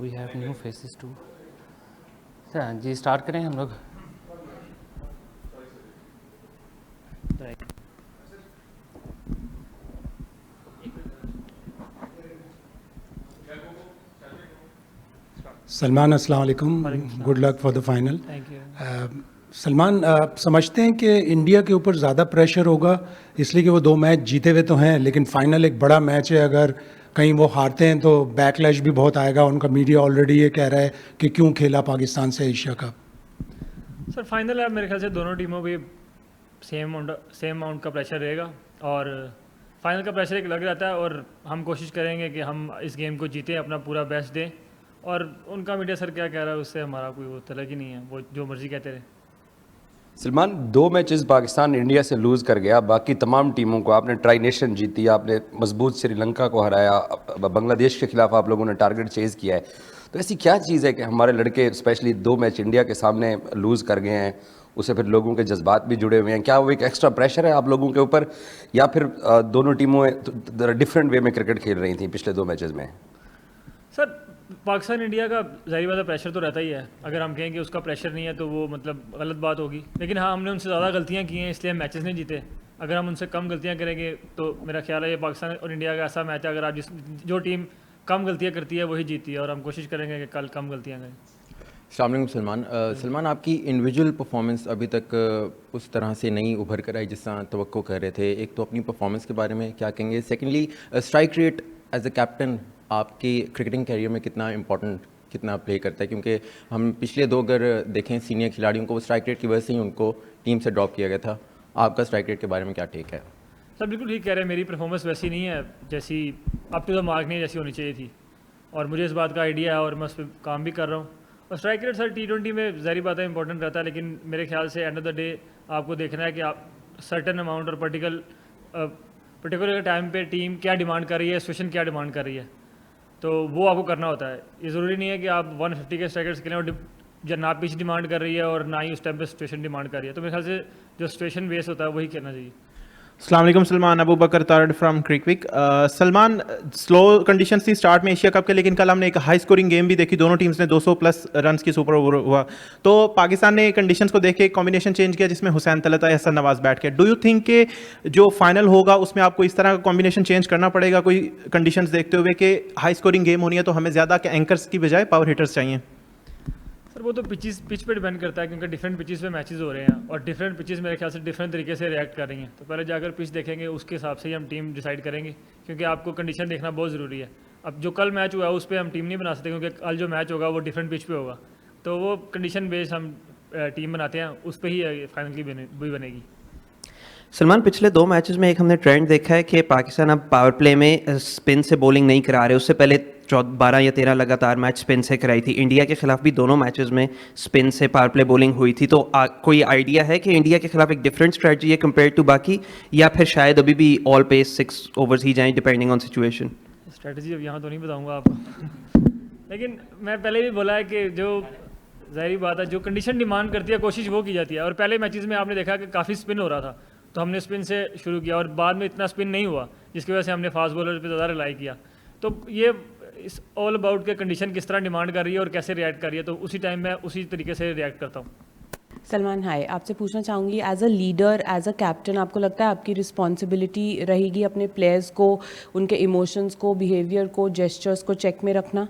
We have new faces too. अच्छा जी, start करें हम लोग। सलमान, अस्सलाम वालेकुम, good luck for the final. Thank you. Salman, आप समझते हैं कि इंडिया के ऊपर ज़्यादा प्रेशर होगा इसलिए कि वो 2 मैच जीते हुए तो हैं, लेकिन फाइनल एक बड़ा मैच है, अगर कहीं वो हारते हैं तो बैकलैश भी बहुत आएगा। उनका मीडिया ऑलरेडी ये कह रहा है कि क्यों खेला पाकिस्तान से एशिया कप। सर फाइनल है, मेरे ख्याल से दोनों टीमों पे सेम अमाउंट का प्रेशर रहेगा और फाइनल का प्रेशर एक लग रहता है और हम कोशिश करेंगे कि हम इस गेम को जीतें, अपना पूरा बेस्ट दें। और उनका मीडिया सर क्या कह रहा है उससे हमारा कोई वो तलक ही नहीं है, वो जो मर्जी कहते रहे। सलमान, 2 मैचेस पाकिस्तान इंडिया से लूज़ कर गया, बाकी तमाम टीमों को आपने ट्राई नेशन जीती, आपने मजबूत श्रीलंका को हराया, बांग्लादेश के खिलाफ आप लोगों ने टारगेट चेज़ किया है। तो ऐसी क्या चीज़ है कि हमारे लड़के स्पेशली 2 मैच इंडिया के सामने लूज़ कर गए हैं, उससे फिर लोगों के जज्बात भी जुड़े हुए हैं? क्या वो एक एक्स्ट्रा प्रेशर है आप लोगों के ऊपर, या फिर दोनों टीमों डिफरेंट वे में क्रिकेट खेल रही थी पिछले 2 मैचेस में? सर पाकिस्तान इंडिया का ज़ाहिर बात है प्रेशर तो रहता ही है। अगर हम कहें कि उसका प्रेशर नहीं है तो वो मतलब गलत बात होगी। लेकिन हाँ, हमने उनसे ज़्यादा गलतियाँ की हैं इसलिए हम मैचेस नहीं जीते। अगर हम उनसे कम गलतियाँ करेंगे तो मेरा ख्याल है ये पाकिस्तान और इंडिया का ऐसा मैच है, अगर आप जो टीम कम गलतियाँ करती है वही जीती है, और हम कोशिश करेंगे कि कल कम गलतियाँ करें। अस्सलाम वालेकुम सलमान। सलमान, आपकी इंडिविजुअल परफॉर्मेंस अभी तक उस तरह से नहीं उभर कर आई जिस तरह तवक्को कर रहे थे। एक तो अपनी परफॉर्मेंस के बारे में क्या कहेंगे, secondly strike rate as a captain आपकी क्रिकेटिंग कैरियर में कितना प्ले करता है? क्योंकि हम पिछले 2 अगर देखें सीनियर खिलाड़ियों को, वो स्ट्राइक रेट की वजह से ही उनको टीम से ड्रॉप किया गया था। आपका स्ट्राइक रेट के बारे में क्या टेक है? सर बिल्कुल ठीक कह रहे हैं, मेरी परफॉर्मेंस वैसी नहीं है जैसी अप टू द मार्क नहीं जैसी होनी चाहिए थी, और मुझे इस बात का आइडिया है और मैं उस पर काम भी कर रहा हूँ। और स्ट्राइक रेट सर T20 में ज़ाहिर बात है इंपॉर्टेंट रहता है, लेकिन मेरे ख्याल से एंड ऑफ द डे आपको देखना है कि आप सर्टन अमाउंट और पर्टिकुलर टाइम पे टीम क्या डिमांड कर रही है, सिचुएशन क्या डिमांड कर रही है, तो वो आपको करना होता है। ये ज़रूरी नहीं है कि आप 150 के स्ट्राइकर्स खेलें और जब ना पिच डिमांड कर रही है और ना ही उस टाइम पे सिचुएशन डिमांड कर रही है, तो मेरे ख्याल से जो सिचुएशन बेस होता है वही खेलना चाहिए। अस्सलाम वालेकुम Salman, Abu Bakar Tarar from Cricwick. Salman, slow conditions थी स्टार्ट में एशिया कप के, लेकिन कल हमने एक हाई स्कोरिंग गेम भी देखी, दोनों टीम्स ने 200 प्लस रन्स की सुपर ओवर हुआ। तो पाकिस्तान ने कंडीशंस को देख के एक कॉम्बिनेशन चेंज किया जिसमें हुसैन तलत, हसन नवाज बैठ के। डू यू थिंक कि जो फाइनल होगा उसमें आपको इस तरह का कॉम्बिनेशन चेंज करना पड़ेगा कोई कंडीशंस देखते हुए कि हाई स्कोरिंग गेम होनी है तो हमें ज़्यादा एंकर्स की बजाय पावर हिटर्स चाहिए? सर वो तो पिच पे डिपेंड करता है, क्योंकि डिफरेंट पिचेस पे मैचेस हो रहे हैं और डिफरेंट पिचेस मेरे ख्याल से डिफरेंट तरीके से रिएक्ट कर रही हैं। तो पहले जाकर पिच देखेंगे, उसके हिसाब से ही हम टीम डिसाइड करेंगे, क्योंकि आपको कंडीशन देखना बहुत ज़रूरी है। अब जो कल मैच हुआ है उस पर हम टीम नहीं बना सकते, क्योंकि कल जो मैच होगा वो डिफरेंट पिच पे होगा, तो वो कंडीशन बेस्ड हम टीम बनाते हैं, उस पर ही फाइनल की भी बनेगी। सलमान, पिछले 2 मैचेस में एक हमने ट्रेंड देखा है कि पाकिस्तान अब पावर प्ले में स्पिन से बॉलिंग नहीं करा रहे। उससे पहले 12 या 13 लगातार मैच स्पिन से कराई थी। इंडिया के खिलाफ भी दोनों मैचेस में स्पिन से पावर प्ले बॉलिंग हुई थी। तो कोई आइडिया है कि इंडिया के खिलाफ एक डिफरेंट स्ट्रेटजी है कंपेयर टू बाकी, या फिर शायद अभी भी ऑल पेस 6 ओवर्स ही जाएं डिपेंडिंग ऑन सिचुएशन? स्ट्रेटजी अब यहाँ तो नहीं बताऊँगा आपको लेकिन मैं पहले भी बोला है कि जो ज़ाहिर बात है जो कंडीशन डिमांड करती है कोशिश वो की जाती है। और पहले मैचेस में आपने देखा कि काफ़ी स्पिन हो रहा था, तो हमने स्पिन से शुरू किया और बाद में इतना स्पिन नहीं हुआ, जिसकी वजह से हमने फास्ट बॉलर पे ज़्यादा रिलाई किया। तो ये इस ऑल अबाउट के कंडीशन किस तरह डिमांड कर रही है और कैसे रिएक्ट कर रही है, तो उसी टाइम मैं उसी तरीके से रिएक्ट करता हूँ। सलमान हाय, आपसे पूछना चाहूँगी as a leader, as a captain, आपको लगता है आपकी रिस्पॉन्सिबिलिटी रहेगी अपने प्लेयर्स को, उनके इमोशंस को, बिहेवियर को, जेस्चर्स को चेक में रखना?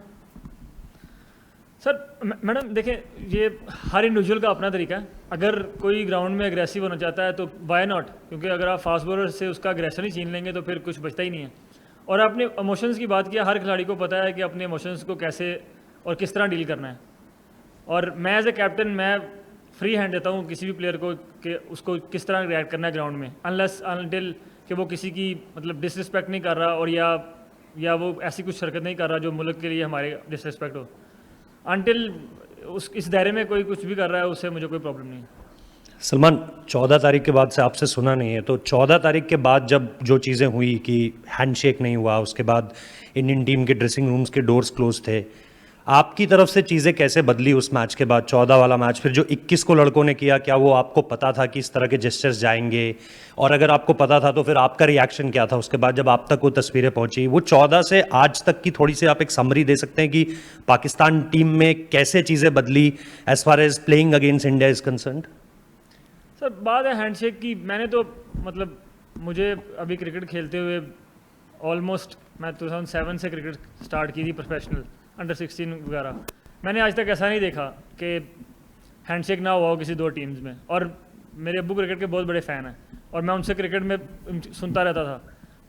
सर मैडम देखें, ये हर इंडिविजुअल का अपना तरीका है। अगर कोई ग्राउंड में एग्रेसिव होना चाहता है तो वाई नॉट, क्योंकि अगर आप फास्ट बॉलर से उसका एग्रेशन ही छीन लेंगे तो फिर कुछ बचता ही नहीं है। और आपने इमोशंस की बात किया, हर खिलाड़ी को पता है कि अपने इमोशंस को कैसे और किस तरह डील करना है। और मैं एज ए कैप्टन मैं फ्री हैंड देता हूँ किसी भी प्लेयर को कि उसको किस तरह रिएक्ट करना है ग्राउंड में, अनलेस अनटिल कि वो किसी की मतलब डिसरिस्पेक्ट नहीं कर रहा और या वो ऐसी कुछ हरकत नहीं कर रहा जो मुल्क के लिए हमारे डिसरिस्पेक्ट हो। अनटिल इस दायरे में कोई कुछ भी कर रहा है उससे मुझे कोई प्रॉब्लम नहीं है। सलमान, 14 तारीख के बाद से आपसे सुना नहीं है, तो 14 तारीख के बाद जब जो चीज़ें हुई कि हैंडशेक नहीं हुआ, उसके बाद इंडियन टीम के ड्रेसिंग रूम्स के डोर्स क्लोज थे, आपकी तरफ से चीज़ें कैसे बदली उस मैच के बाद, 14 वाला मैच, फिर जो 21 को लड़कों ने किया, क्या वो आपको पता था कि इस तरह के जेस्चर्स जाएंगे? और अगर आपको पता था तो फिर आपका रिएक्शन क्या था उसके बाद जब आप तक वो तस्वीरें पहुंची? वो 14 से आज तक की थोड़ी सी आप एक समरी दे सकते हैं कि पाकिस्तान टीम में कैसे चीज़ें बदली as far as playing against India is concerned? Sir बात है हैंडशेक की, मैंने तो मतलब मुझे अभी क्रिकेट खेलते हुए ऑलमोस्ट मैं 2007 से क्रिकेट स्टार्ट की थी प्रोफेशनल, अंडर 16 वगैरह। मैंने आज तक ऐसा नहीं देखा कि हैंडशेक ना हुआ हो किसी दो टीम्स में। और मेरे अब्बू क्रिकेट के बहुत बड़े फ़ैन हैं और मैं उनसे क्रिकेट में सुनता रहता था,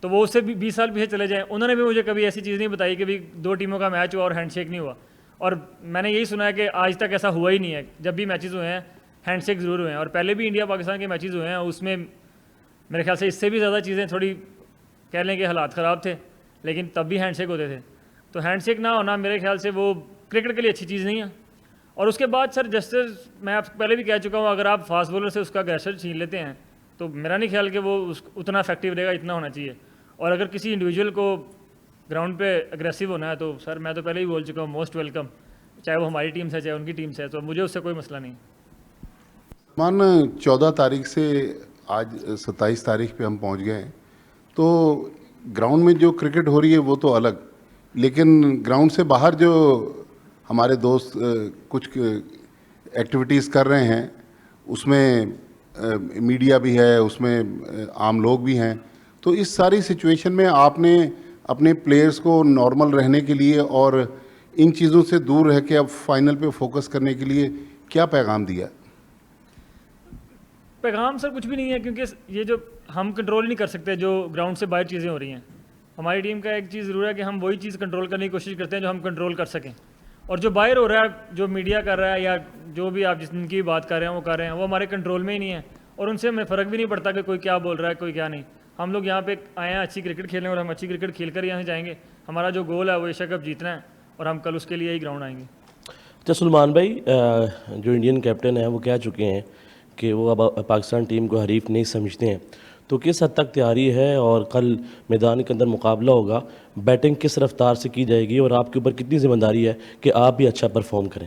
तो वो उससे भी 20 साल पीछे चले जाएँ, उन्होंने भी मुझे कभी ऐसी चीज़ नहीं बताई कि भाई दो टीमों का मैच हुआ और हैंडशेक नहीं हुआ। और मैंने यही सुना है कि आज तक ऐसा हुआ ही नहीं है, जब भी मैचेस हुए हैं हैंडशेक ज़रूर हुए हैं। और पहले भी इंडिया पाकिस्तान के मैचेस हुए हैं, उसमें मेरे ख्याल से इससे भी ज़्यादा चीज़ें थोड़ी कह लें कि हालात ख़राब थे, लेकिन तब भी हैंडशेक होते थे। तो हैंडशेक ना होना मेरे ख्याल से वो क्रिकेट के लिए अच्छी चीज़ नहीं है। और उसके बाद सर जस्टिस, मैं आपको पहले भी कह चुका हूँ, अगर आप फास्ट बॉलर से उसका अग्रेसर छीन लेते हैं तो मेरा नहीं ख्याल कि वो उतना इफेक्टिव रहेगा, इतना होना चाहिए। और अगर किसी इंडिविजुअल को ग्राउंड पे अग्रेसिव होना है तो सर मैं तो पहले ही बोल चुका हूँ, मोस्ट वेलकम, चाहे वो हमारी टीम से चाहे उनकी टीम से, तो मुझे उससे कोई मसला नहीं। मान 14 तारीख से आज 27 तारीख पे हम पहुंच गए हैं, तो ग्राउंड में जो क्रिकेट हो रही है वो तो अलग, लेकिन ग्राउंड से बाहर जो हमारे दोस्त कुछ एक्टिविटीज़ कर रहे हैं उसमें मीडिया भी है, उसमें आम लोग भी हैं। तो इस सारी सिचुएशन में आपने अपने प्लेयर्स को नॉर्मल रहने के लिए और इन चीज़ों से दूर रह के अब फाइनल पे फोकस करने के लिए क्या पैगाम दिया? पैगाम सर कुछ भी नहीं है, क्योंकि ये जो हम कंट्रोल नहीं कर सकते जो ग्राउंड से बाहर चीज़ें हो रही हैं। हमारी टीम का एक चीज़ ज़रूर है कि हम वही चीज़ कंट्रोल करने की कोशिश करते हैं जो हम कंट्रोल कर सकें। और जो बाहर हो रहा है, जो मीडिया कर रहा है या जो भी आप जिनकी बात कर रहे हैं वो कर रहे हैं, वो हमारे कंट्रोल में ही नहीं है और उनसे हमें फ़र्क भी नहीं पड़ता कि कोई क्या बोल रहा है कोई क्या नहीं। हम लोग यहाँ पे आए हैं अच्छी क्रिकेट खेलने और हम अच्छी क्रिकेट खेल कर यहाँ से जाएंगे। हमारा जो गोल है वो एशिया कप जीतना है और हम कल उसके लिए ही ग्राउंड आएंगे। अच्छा सलमान भाई, जो इंडियन कैप्टन है वो कह चुके हैं कि वो अब पाकिस्तान टीम को हरीफ नहीं समझते हैं, तो किस हद तक तैयारी है और कल मैदान के अंदर मुकाबला होगा, बैटिंग किस रफ्तार से की जाएगी और आपके ऊपर कितनी ज़िम्मेदारी है कि आप भी अच्छा परफॉर्म करें?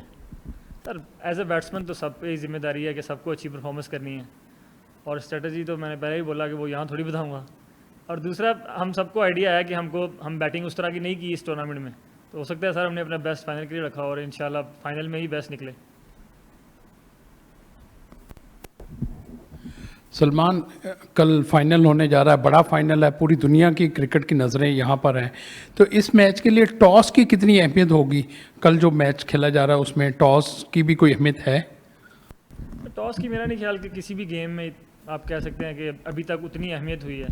सर एज ए बैट्समैन तो सब पे जिम्मेदारी है कि सबको अच्छी परफॉर्मेंस करनी है और स्ट्रेटजी तो मैंने पहले ही बोला कि वो यहाँ थोड़ी बताऊँगा। और दूसरा, हम सबको आइडिया है कि हम बैटिंग उस तरह की नहीं की इस टूर्नामेंट में, तो हो सकता है सर हमने अपना बेस्ट फाइनल के लिए रखा और इंशाल्लाह फाइनल में ही बेस्ट निकले। सलमान, कल फाइनल होने जा रहा है, बड़ा फाइनल है, पूरी दुनिया की क्रिकेट की नज़रें यहाँ पर हैं, तो इस मैच के लिए टॉस की कितनी अहमियत होगी? कल जो मैच खेला जा रहा है उसमें टॉस की भी कोई अहमियत है? टॉस की मेरा नहीं ख्याल कि किसी भी गेम में आप कह सकते हैं कि अभी तक उतनी अहमियत हुई है,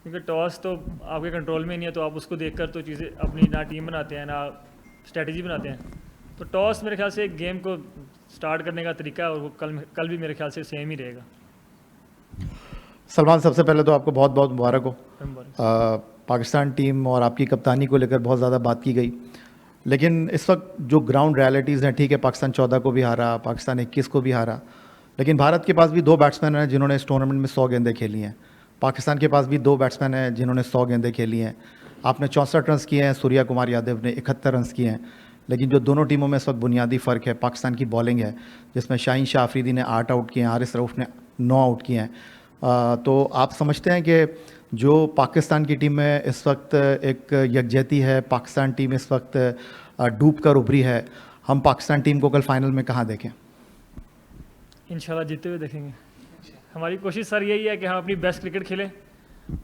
क्योंकि टॉस तो आपके कंट्रोल में नहीं है, तो आप उसको देखकर तो चीज़ें अपनी ना टीम बनाते हैं ना स्ट्रेटजी बनाते हैं। तो टॉस मेरे ख्याल से एक गेम को स्टार्ट करने का तरीका है और वो कल भी मेरे ख्याल से सेम ही रहेगा। सलमान, सबसे पहले तो आपको बहुत बहुत मुबारक हो। पाकिस्तान टीम और आपकी कप्तानी को लेकर बहुत ज़्यादा बात की गई, लेकिन इस वक्त जो ग्राउंड रियलिटीज़ हैं, ठीक है पाकिस्तान 14 को भी हारा, पाकिस्तान 21 को भी हारा, लेकिन भारत के पास भी 2 बैट्समैन हैं जिन्होंने इस टूर्नामेंट में 100 गेंदें खेली हैं। पाकिस्तान के पास भी 2 बैट्समैन हैं जिन्होंने 100 गेंदें खेली हैं। आपने 64 रन किए हैं, सूर्या कुमार यादव ने 71 रन किए हैं। लेकिन जो दोनों टीमों में इस वक्त बुनियादी फ़र्क है, पाकिस्तान की बॉलिंग है, जिसमें शाहीन शाह अफरीदी ने 8 आउट किए हैं, हारिस रऊफ़ ने 9 आउट किए हैं। तो आप समझते हैं कि जो पाकिस्तान की टीम में इस वक्त एक यकजहती है, पाकिस्तान टीम इस वक्त डूब कर उभरी है, हम पाकिस्तान टीम को कल फाइनल में कहाँ देखें? इंशाल्लाह जीतते हुए देखेंगे। हमारी कोशिश सर यही है कि हम अपनी बेस्ट क्रिकेट खेलें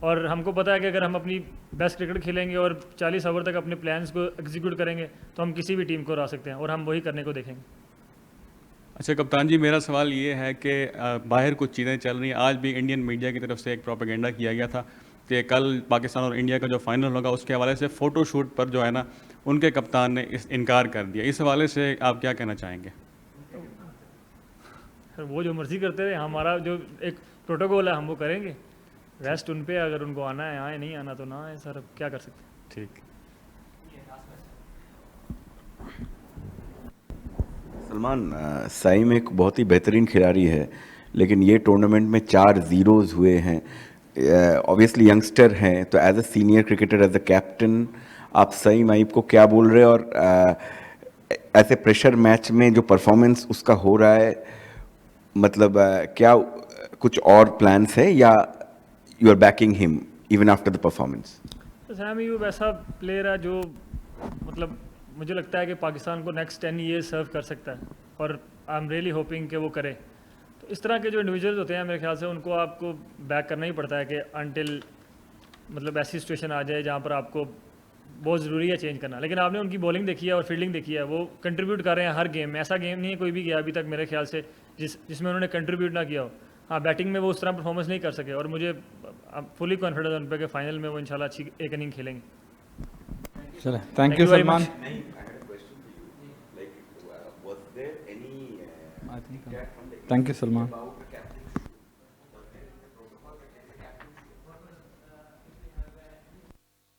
और हमको पता है कि अगर हम अपनी बेस्ट क्रिकेट खेलेंगे और 40 ओवर तक अपने प्लान्स को एग्जीक्यूट करेंगे तो हम किसी भी टीम को हरा सकते हैं और हम वही करने को देखेंगे। अच्छा कप्तान जी, मेरा सवाल ये है कि बाहर कुछ चीज़ें चल रही हैं। आज भी इंडियन मीडिया की तरफ से एक प्रोपेगेंडा किया गया था कि कल पाकिस्तान और इंडिया का जो फाइनल होगा उसके हवाले से फ़ोटोशूट पर जो है ना उनके कप्तान ने इनकार कर दिया। इस हवाले से आप क्या कहना चाहेंगे? वो जो मर्ज़ी करते रहे, हमारा जो एक प्रोटोकॉल है हम वो करेंगे। रेस्ट उन पे, अगर उनको आना है आए, नहीं आना तो ना आए सर, अब क्या कर सकते हैं। ठीक। सलमान, साइम एक बहुत ही बेहतरीन खिलाड़ी है, लेकिन ये टूर्नामेंट में 4 ज़ीरोज़ हुए हैं। ऑब्वियसली यंगस्टर हैं, तो as a senior cricketer, as a captain, आप सईम आइब को क्या बोल रहे हैं, और ऐसे प्रेशर मैच में जो परफॉर्मेंस उसका हो रहा है, मतलब क्या कुछ और प्लान्स है या you are backing him even after the performance? तो सैम अयूब ऐसा प्लेयर है जो मतलब मुझे लगता है कि पाकिस्तान को नेक्स्ट 10 ईयर्स सर्व कर सकता है, और आई एम रियली होपिंग कि वो करे। तो इस तरह के जो इंडिविजुअल्स होते हैं मेरे ख्याल से उनको आपको बैक करना ही पड़ता है कि अनटिल मतलब ऐसी सिचुएशन आ जाए जहाँ पर आपको बहुत ज़रूरी है चेंज करना। लेकिन आपने उनकी बॉलिंग देखी है और फील्डिंग देखी है, वो कंट्रीब्यूट कर रहे हैं हर गेम में। ऐसा गेम नहीं है कोई भी गया अभी तक मेरे ख्याल से जिसमें उन्होंने कंट्रीब्यूट ना किया हो। हाँ, बैटिंग में वो उस तरह परफॉर्मेंस नहीं कर सके, और मुझे फुली कॉन्फिडेंस उन पर कि फाइनल में वो इंशाल्लाह अच्छी एक इनिंग खेलेंगे। चलो, thank you Salman. Thank you Salman.